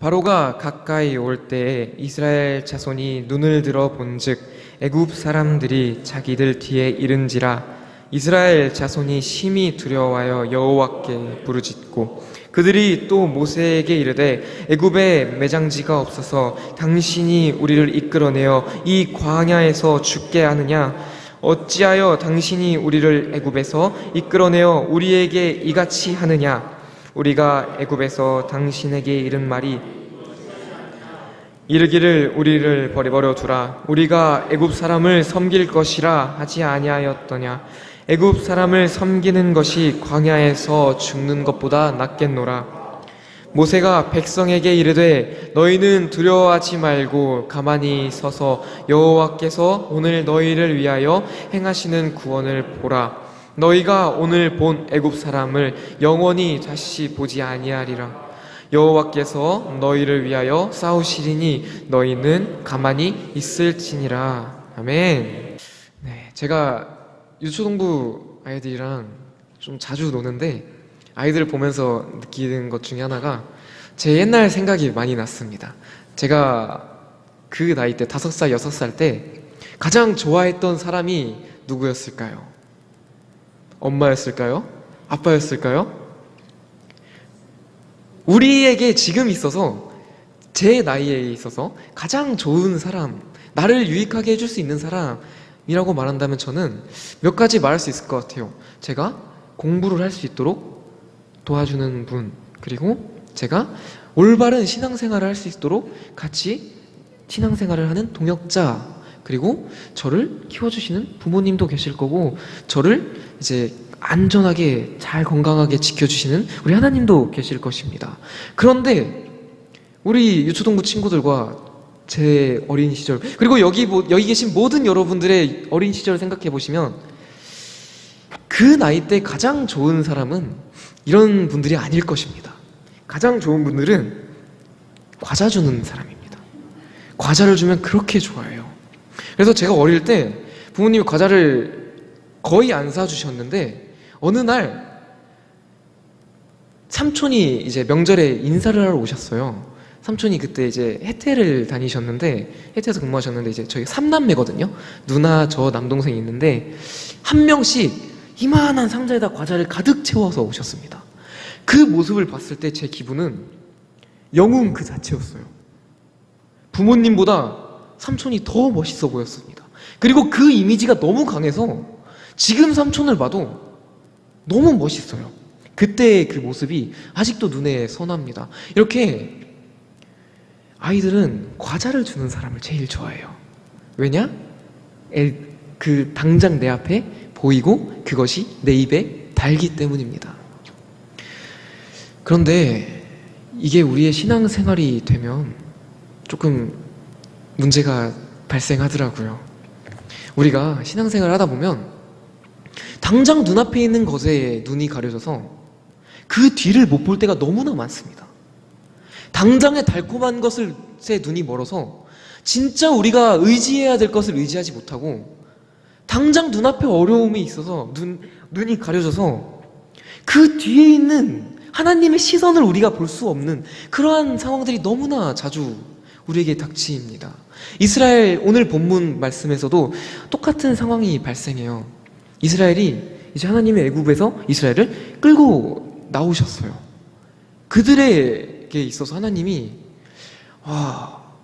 바로가 가까이 올 때에 이스라엘 자손이 눈을 들어 본즉 애굽 사람들이 자기들 뒤에 이른지라. 이스라엘 자손이 심히 두려워하여 여호와께 부르짖고 그들이 또 모세에게 이르되 애굽에 매장지가 없어서 당신이 우리를 이끌어내어 이 광야에서 죽게 하느냐? 어찌하여 당신이 우리를 애굽에서 이끌어내어 우리에게 이같이 하느냐? 우리가 애굽에서 당신에게 이른 말이 이르기를 우리를 버려 두라. 우리가 애굽 사람을 섬길 것이라 하지 아니하였더냐? 애굽 사람을 섬기는 것이 광야에서 죽는 것보다 낫겠노라. 모세가 백성에게 이르되 너희는 두려워하지 말고 가만히 서서 여호와께서 오늘 너희를 위하여 행하시는 구원을 보라. 너희가 오늘 본 애굽 사람을 영원히 다시 보지 아니하리라. 여호와께서 너희를 위하여 싸우시리니 너희는 가만히 있을지니라. 아멘. 네, 제가 유초동부 아이들이랑 좀 자주 노는데 아이들을 보면서 느끼는 것 중에 하나가 제 옛날 생각이 많이 났습니다. 제가 그 나이 때 5살, 6살 때 가장 좋아했던 사람이 누구였을까요? 엄마였을까요? 아빠였을까요? 우리에게 지금 있어서, 제 나이에 있어서 가장 좋은 사람, 나를 유익하게 해줄 수 있는 사람이라고 말한다면 저는 몇 가지 말할 수 있을 것 같아요. 제가 공부를 할 수 있도록 도와주는 분, 그리고 제가 올바른 신앙생활을 할 수 있도록 같이 신앙생활을 하는 동역자, 그리고 저를 키워주시는 부모님도 계실 거고, 저를 이제 안전하게 잘 건강하게 지켜주시는 우리 하나님도 계실 것입니다. 그런데 우리 유초동부 친구들과 제 어린 시절, 그리고 여기 계신 모든 여러분들의 어린 시절을 생각해 보시면 그 나이 때 가장 좋은 사람은 이런 분들이 아닐 것입니다. 가장 좋은 분들은 과자 주는 사람입니다. 과자를 주면 그렇게 좋아해요. 그래서 제가 어릴 때 부모님이 과자를 거의 안 사주셨는데 어느 날 삼촌이 이제 명절에 인사를 하러 오셨어요. 삼촌이 그때 이제 해태를 다니셨는데, 해태에서 근무하셨는데, 이제 저희 3남매거든요. 누나, 저, 남동생이 있는데 한 명씩 이만한 상자에다 과자를 가득 채워서 오셨습니다. 그 모습을 봤을 때 제 기분은 영웅 그 자체였어요. 부모님보다 삼촌이 더 멋있어 보였습니다. 그리고 그 이미지가 너무 강해서 지금 삼촌을 봐도 너무 멋있어요. 그때의 그 모습이 아직도 눈에 선합니다. 이렇게 아이들은 과자를 주는 사람을 제일 좋아해요. 왜냐? 그 당장 내 앞에 보이고 그것이 내 입에 달기 때문입니다. 그런데 이게 우리의 신앙생활이 되면 조금 문제가 발생하더라고요. 우리가 신앙생활을 하다 보면 당장 눈앞에 있는 것에 눈이 가려져서 그 뒤를 못 볼 때가 너무나 많습니다. 당장의 달콤한 것에 눈이 멀어서 진짜 우리가 의지해야 될 것을 의지하지 못하고 당장 눈앞에 어려움이 있어서 눈이 가려져서 그 뒤에 있는 하나님의 시선을 우리가 볼 수 없는 그러한 상황들이 너무나 자주 우리에게 닥칩니다. 이스라엘 오늘 본문 말씀에서도 똑같은 상황이 발생해요. 이스라엘이 이제 하나님의 애굽에서 이스라엘을 끌고 나오셨어요. 그들에게 있어서 하나님이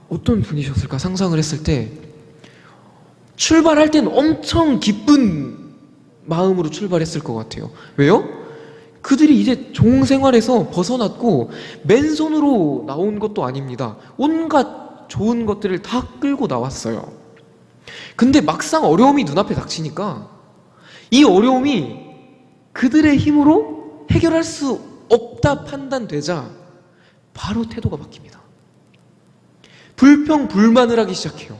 어떤 분이셨을까 상상을 했을 때 출발할 땐 엄청 기쁜 마음으로 출발했을 것 같아요. 왜요? 그들이 이제 종생활에서 벗어났고 맨손으로 나온 것도 아닙니다. 온갖 좋은 것들을 다 끌고 나왔어요. 근데 막상 어려움이 눈앞에 닥치니까 이 어려움이 그들의 힘으로 해결할 수 없다 판단되자 바로 태도가 바뀝니다. 불평불만을 하기 시작해요.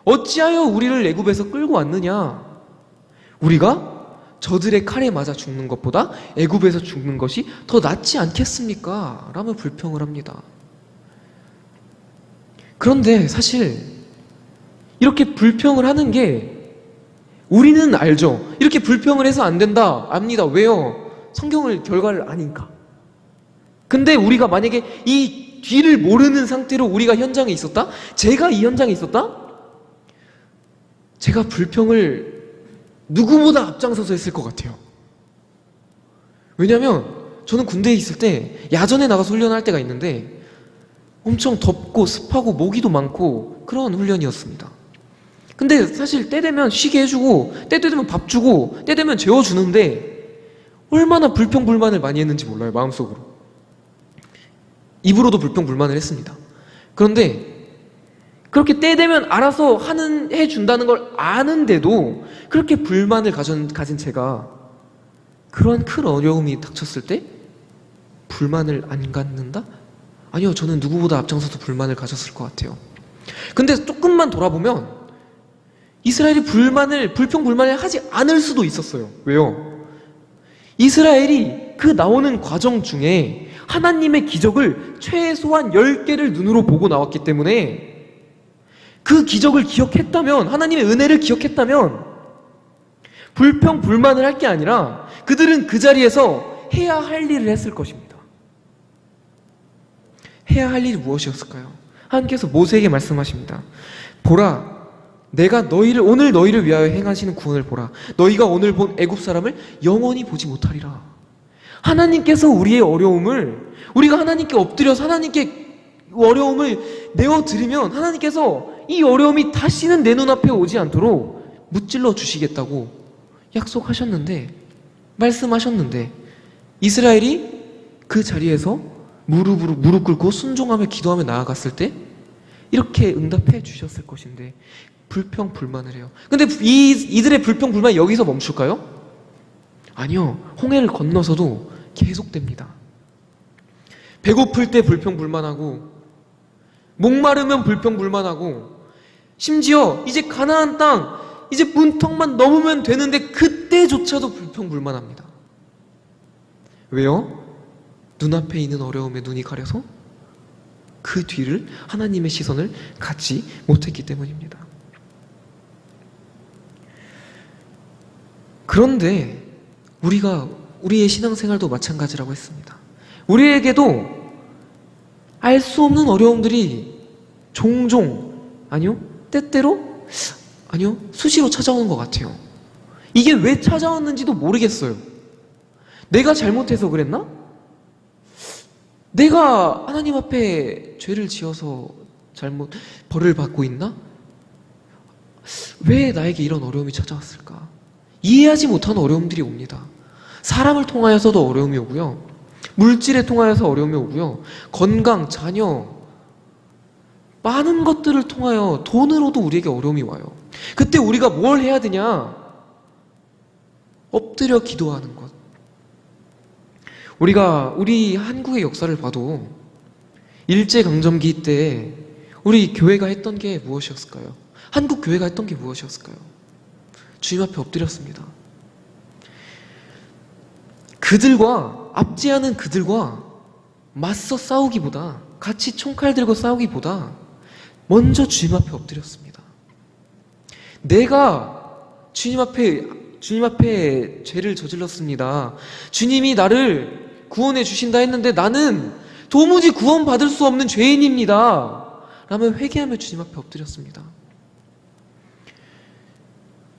어찌하여 우리를 애굽에서 끌고 왔느냐? 우리가 저들의 칼에 맞아 죽는 것보다 애굽에서 죽는 것이 더 낫지 않겠습니까? 라며 불평을 합니다. 그런데 사실 이렇게 불평을 하는 게 우리는 알죠. 이렇게 불평을 해서 안 된다. 압니다. 왜요? 성경을 결과를 아니까. 근데 우리가 만약에 이 이 뒤를 모르는 상태로 우리가 현장에 있었다? 제가 이 현장에 있었다? 제가 불평을 누구보다 앞장서서 했을 것 같아요. 왜냐면 저는 군대에 있을 때 야전에 나가서 훈련할 때가 있는데 엄청 덥고 습하고 모기도 많고 그런 훈련이었습니다. 근데 사실 때 되면 쉬게 해주고 때 되면 밥 주고 때 되면 재워주는데 얼마나 불평불만을 많이 했는지 몰라요. 마음속으로. 입으로도 불평불만을 했습니다. 그런데 그렇게 때 되면 알아서 해준다는 걸 아는데도 그렇게 불만을 가진 제가 그런 큰 어려움이 닥쳤을 때 불만을 안 갖는다? 아니요, 저는 누구보다 앞장서서 불만을 가졌을 것 같아요. 근데 조금만 돌아보면 이스라엘이 불평불만을 하지 않을 수도 있었어요. 왜요? 이스라엘이 그 나오는 과정 중에 하나님의 기적을 최소한 10개를 눈으로 보고 나왔기 때문에 그 기적을 기억했다면, 하나님의 은혜를 기억했다면 불평불만을 할 게 아니라 그들은 그 자리에서 해야 할 일을 했을 것입니다. 해야 할 일이 무엇이었을까요? 하나님께서 모세에게 말씀하십니다. 보라, 내가 오늘 너희를 위하여 행하시는 구원을 보라. 너희가 오늘 본 애굽 사람을 영원히 보지 못하리라. 하나님께서 우리의 어려움을, 우리가 하나님께 엎드려서 하나님께 어려움을 내어드리면 하나님께서 이 어려움이 다시는 내 눈앞에 오지 않도록 무찔러 주시겠다고 약속하셨는데, 말씀하셨는데, 이스라엘이 그 자리에서 무릎 꿇고 순종하며 기도하며 나아갔을 때 이렇게 응답해 주셨을 것인데 불평불만을 해요. 근데 이들의 불평불만이 여기서 멈출까요? 아니요. 홍해를 건너서도 계속됩니다. 배고플 때 불평불만하고, 목마르면 불평불만하고, 심지어 이제 가나안 땅 이제 문턱만 넘으면 되는데 그때조차도 불평불만합니다. 왜요? 눈앞에 있는 어려움에 눈이 가려서 그 뒤를, 하나님의 시선을 갖지 못했기 때문입니다. 그런데 우리의 신앙생활도 마찬가지라고 했습니다. 우리에게도 알 수 없는 어려움들이 종종, 때때로, 수시로 찾아오는 것 같아요. 이게 왜 찾아왔는지도 모르겠어요. 내가 잘못해서 그랬나? 내가 하나님 앞에 죄를 지어서 벌을 받고 있나? 왜 나에게 이런 어려움이 찾아왔을까? 이해하지 못하는 어려움들이 옵니다. 사람을 통하여서도 어려움이 오고요. 물질에 통하여서 어려움이 오고요. 건강, 자녀, 많은 것들을 통하여 돈으로도 우리에게 어려움이 와요. 그때 우리가 뭘 해야 되냐? 엎드려 기도하는 것. 우리 한국의 역사를 봐도 일제강점기 때 우리 교회가 했던 게 무엇이었을까요? 한국 교회가 했던 게 무엇이었을까요? 주님 앞에 엎드렸습니다. 압제하는 그들과 맞서 싸우기보다, 같이 총칼 들고 싸우기보다 먼저 주님 앞에 엎드렸습니다. 내가 주님 앞에 죄를 저질렀습니다. 주님이 나를 구원해 주신다 했는데 나는 도무지 구원받을 수 없는 죄인입니다. 라며 회개하며 주님 앞에 엎드렸습니다.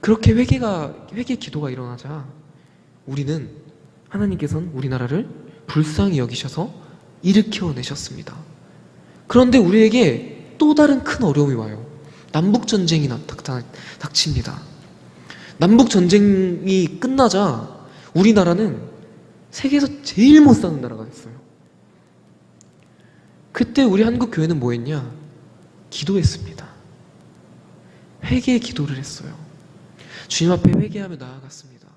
그렇게 회개 기도가 일어나자 하나님께서는 우리나라를 불쌍히 여기셔서 일으켜내셨습니다. 그런데 우리에게 또 다른 큰 어려움이 와요. 남북전쟁이 닥칩니다. 남북전쟁이 끝나자 우리나라는 세계에서 제일 못 사는 나라가 됐어요. 그때 우리 한국 교회는 뭐 했냐? 기도했습니다. 회개의 기도를 했어요. 주님 앞에 회개하며 나아갔습니다.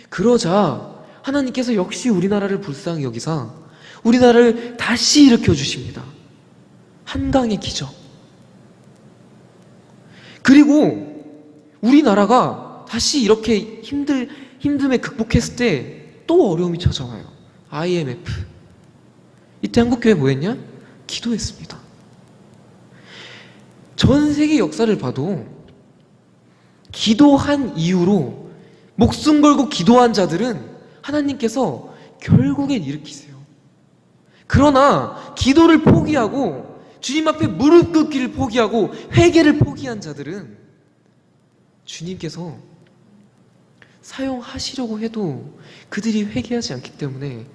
그러자 하나님께서 역시 우리나라를 불쌍히 여기사 우리나라를 다시 일으켜 주십니다. 한강의 기적. 그리고 우리나라가 다시 이렇게 힘듦에 극복했을 때 또 어려움이 찾아와요. IMF. 이때 한국교회 뭐 했냐? 기도했습니다. 전 세계 역사를 봐도 기도한 이유로 목숨 걸고 기도한 자들은 하나님께서 결국엔 일으키세요. 그러나 기도를 포기하고 주님 앞에 무릎 꿇기를 포기하고 회개를 포기한 자들은 주님께서 사용하시려고 해도 그들이 회개하지 않기 때문에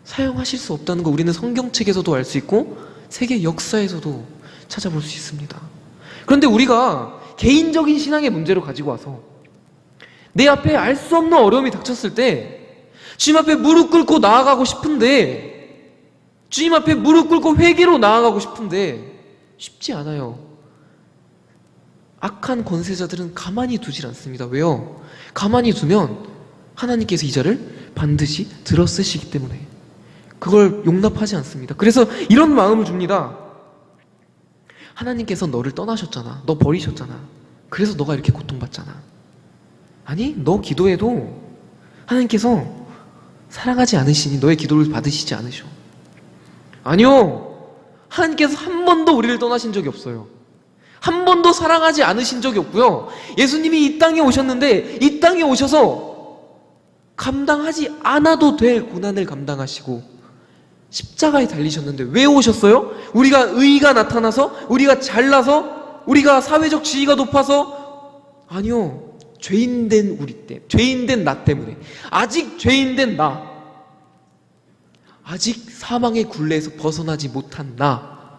사용하실 수 없다는 거 우리는 성경책에서도 알 수 있고 세계 역사에서도 찾아볼 수 있습니다. 그런데 우리가 개인적인 신앙의 문제로 가지고 와서 내 앞에 알 수 없는 어려움이 닥쳤을 때 주님 앞에 무릎 꿇고 나아가고 싶은데, 주님 앞에 무릎 꿇고 회개로 나아가고 싶은데 쉽지 않아요. 악한 권세자들은 가만히 두질 않습니다. 왜요? 가만히 두면 하나님께서 이 자를 반드시 들어쓰시기 때문에 그걸 용납하지 않습니다. 그래서 이런 마음을 줍니다. 하나님께서 너를 떠나셨잖아. 너 버리셨잖아. 그래서 너가 이렇게 고통받잖아. 아니, 너 기도해도 하나님께서 사랑하지 않으시니 너의 기도를 받으시지 않으셔. 아니요, 하나님께서 한 번도 우리를 떠나신 적이 없어요. 한 번도 사랑하지 않으신 적이 없고요. 예수님이 이 땅에 오셨는데 이 땅에 오셔서 감당하지 않아도 될 고난을 감당하시고 십자가에 달리셨는데 왜 오셨어요? 우리가 의의가 나타나서, 우리가 잘나서, 우리가 사회적 지위가 높아서? 아니요, 죄인된 우리 때문에, 죄인된 나 때문에, 아직 죄인된 나, 아직 사망의 굴레에서 벗어나지 못한 나,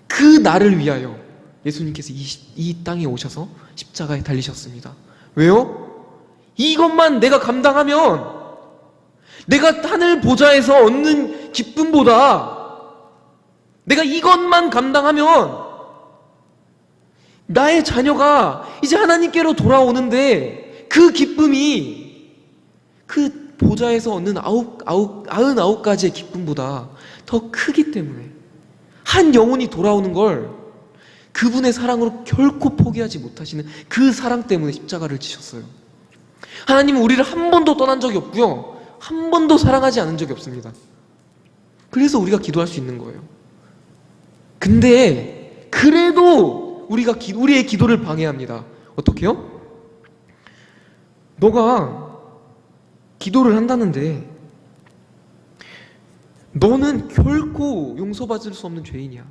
그 나를 위하여 예수님께서 이 땅에 오셔서 십자가에 달리셨습니다. 왜요? 이것만 내가 감당하면 내가 하늘 보좌에서 얻는 기쁨보다 내가 이것만 감당하면 나의 자녀가 이제 하나님께로 돌아오는데 그 기쁨이 그 보좌에서 얻는 99가지의 기쁨보다 더 크기 때문에 한 영혼이 돌아오는 걸 그분의 사랑으로 결코 포기하지 못하시는 그 사랑 때문에 십자가를 지셨어요. 하나님은 우리를 한 번도 떠난 적이 없고요, 한 번도 사랑하지 않은 적이 없습니다. 그래서 우리가 기도할 수 있는 거예요. 근데 그래도 우리의 기도를 방해합니다. 어떻게요? 너가 기도를 한다는데 너는 결코 용서받을 수 없는 죄인이야.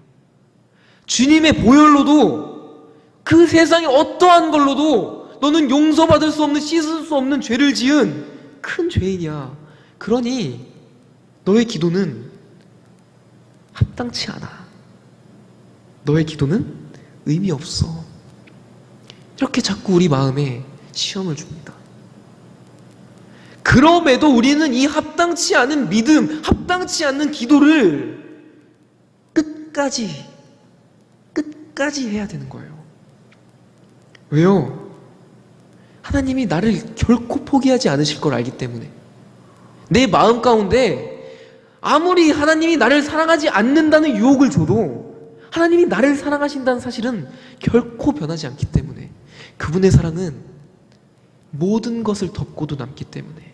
주님의 보혈로도 그 세상의 어떠한 걸로도 너는 용서받을 수 없는, 씻을 수 없는 죄를 지은 큰 죄인이야. 그러니 너의 기도는 합당치 않아. 너의 기도는 의미 없어. 이렇게 자꾸 우리 마음에 시험을 줍니다. 그럼에도 우리는 이 합당치 않은 믿음, 합당치 않는 기도를 끝까지 해야 되는 거예요. 왜요? 하나님이 나를 결코 포기하지 않으실 걸 알기 때문에. 내 마음 가운데 아무리 하나님이 나를 사랑하지 않는다는 유혹을 줘도 하나님이 나를 사랑하신다는 사실은 결코 변하지 않기 때문에, 그분의 사랑은 모든 것을 덮고도 남기 때문에,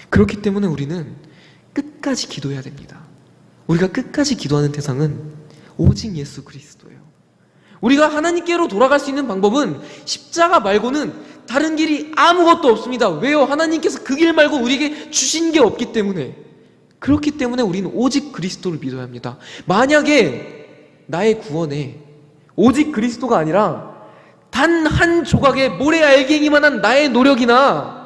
그렇기 때문에 우리는 끝까지 기도해야 됩니다. 우리가 끝까지 기도하는 대상은 오직 예수 그리스도예요. 우리가 하나님께로 돌아갈 수 있는 방법은 십자가 말고는 다른 길이 아무것도 없습니다. 왜요? 하나님께서 그 길 말고 우리에게 주신 게 없기 때문에. 그렇기 때문에 우리는 오직 그리스도를 믿어야 합니다. 만약에 나의 구원에 오직 그리스도가 아니라 단 한 조각의 모래 알갱이만한 나의 노력이나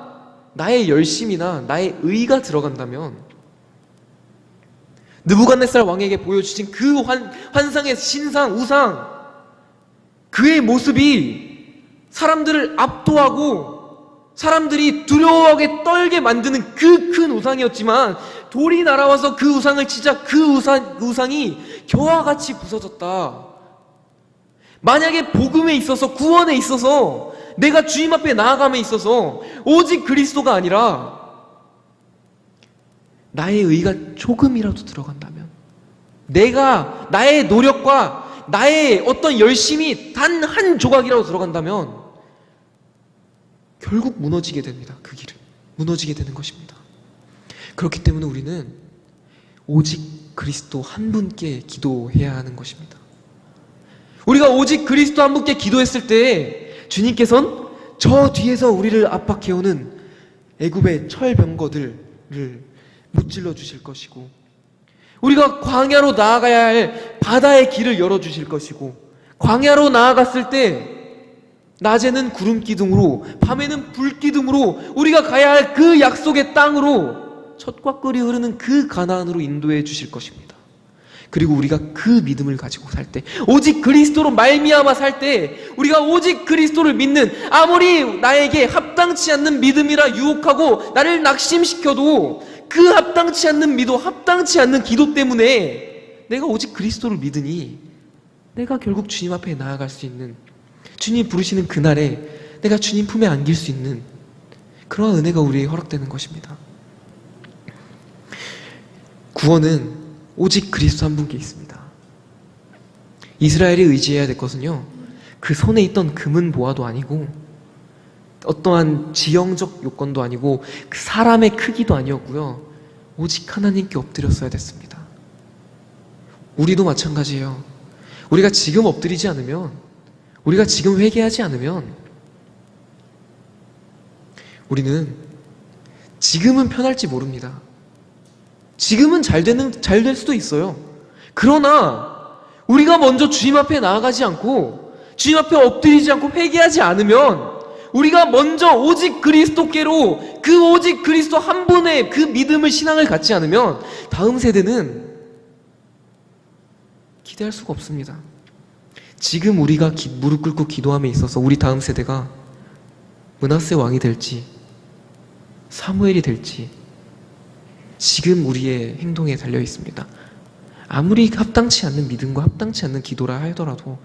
나의 열심이나 나의 의가 들어간다면, 느부갓네살 왕에게 보여주신 그 환상의 신상, 우상, 그의 모습이 사람들을 압도하고 사람들이 두려워하게 떨게 만드는 그 큰 우상이었지만, 돌이 날아와서 그 우상을 치자 그 우상이 겨와 같이 부서졌다. 만약에 복음에 있어서, 구원에 있어서, 내가 주님 앞에 나아감에 있어서 오직 그리스도가 아니라 나의 의가 조금이라도 들어간다면, 나의 노력과 나의 어떤 열심이 단 한 조각이라도 들어간다면 결국 무너지게 됩니다. 그 길은 무너지게 되는 것입니다. 그렇기 때문에 우리는 오직 그리스도 한 분께 기도해야 하는 것입니다. 우리가 오직 그리스도 한 분께 기도했을 때 주님께서는 저 뒤에서 우리를 압박해오는 애굽의 철병거들을 무찔러 주실 것이고, 우리가 광야로 나아가야 할 바다의 길을 열어주실 것이고, 광야로 나아갔을 때 낮에는 구름 기둥으로, 밤에는 불 기둥으로 우리가 가야 할 그 약속의 땅으로, 젖과 꿀이 흐르는 그 가나안으로 인도해 주실 것입니다. 그리고 우리가 그 믿음을 가지고 살 때, 오직 그리스도로 말미암아 살 때, 우리가 오직 그리스도를 믿는, 아무리 나에게 합당치 않는 믿음이라 유혹하고 나를 낙심시켜도 그 합당치 않는 믿음, 합당치 않는 기도 때문에 내가 오직 그리스도를 믿으니 내가 결국 주님 앞에 나아갈 수 있는, 주님 부르시는 그날에 내가 주님 품에 안길 수 있는 그러한 은혜가 우리에게 허락되는 것입니다. 구원은 오직 그리스도 한 분께 있습니다. 이스라엘이 의지해야 될 것은요, 그 손에 있던 금은 보화도 아니고 어떠한 지형적 요건도 아니고 그 사람의 크기도 아니었고요, 오직 하나님께 엎드렸어야 됐습니다. 우리도 마찬가지예요. 우리가 지금 엎드리지 않으면, 우리가 지금 회개하지 않으면, 우리는 지금은 편할지 모릅니다. 지금은 잘 될 수도 있어요. 그러나 우리가 먼저 주님 앞에 나아가지 않고, 주님 앞에 엎드리지 않고 회개하지 않으면, 우리가 먼저 오직 그리스도께로, 그 오직 그리스도 한 분의 그 믿음을, 신앙을 갖지 않으면 다음 세대는 기대할 수가 없습니다. 지금 우리가 무릎 꿇고 기도함에 있어서 우리 다음 세대가 므낫세 왕이 될지 사무엘이 될지 지금 우리의 행동에 달려 있습니다. 아무리 합당치 않는 믿음과 합당치 않는 기도라 하더라도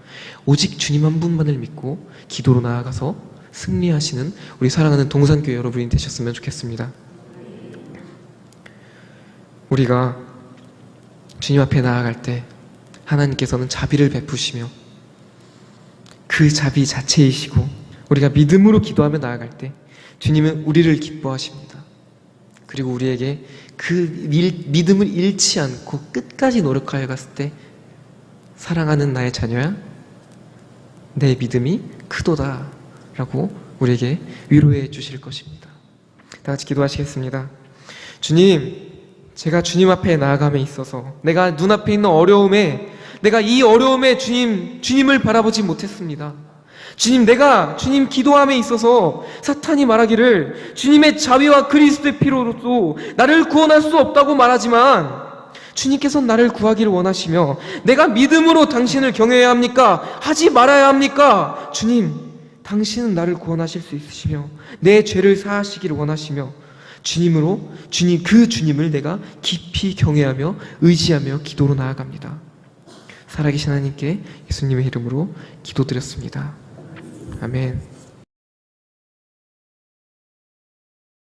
오직 주님 한 분만을 믿고 기도로 나아가서 승리하시는 우리 사랑하는 동산교회 여러분이 되셨으면 좋겠습니다. 우리가 주님 앞에 나아갈 때 하나님께서는 자비를 베푸시며 그 자비 자체이시고, 우리가 믿음으로 기도하며 나아갈 때 주님은 우리를 기뻐하십니다. 그리고 우리에게 그 믿음을 잃지 않고 끝까지 노력하여 갔을 때, 사랑하는 나의 자녀야, 내 믿음이 크도다 라고 우리에게 위로해 주실 것입니다. 다 같이 기도하시겠습니다. 주님, 제가 주님 앞에 나아감에 있어서 내가 눈앞에 있는 어려움에, 내가 이 어려움에 주님을 바라보지 못했습니다. 주님, 내가 주님 기도함에 있어서 사탄이 말하기를 주님의 자비와 그리스도의 피로도 나를 구원할 수 없다고 말하지만, 주님께서는 나를 구하기를 원하시며, 내가 믿음으로 당신을 경외해야 합니까? 하지 말아야 합니까? 주님, 당신은 나를 구원하실 수 있으시며 내 죄를 사하시기를 원하시며, 그 주님을 내가 깊이 경외하며 의지하며 기도로 나아갑니다. 살아계신 하나님께 예수님의 이름으로 기도드렸습니다. 아멘.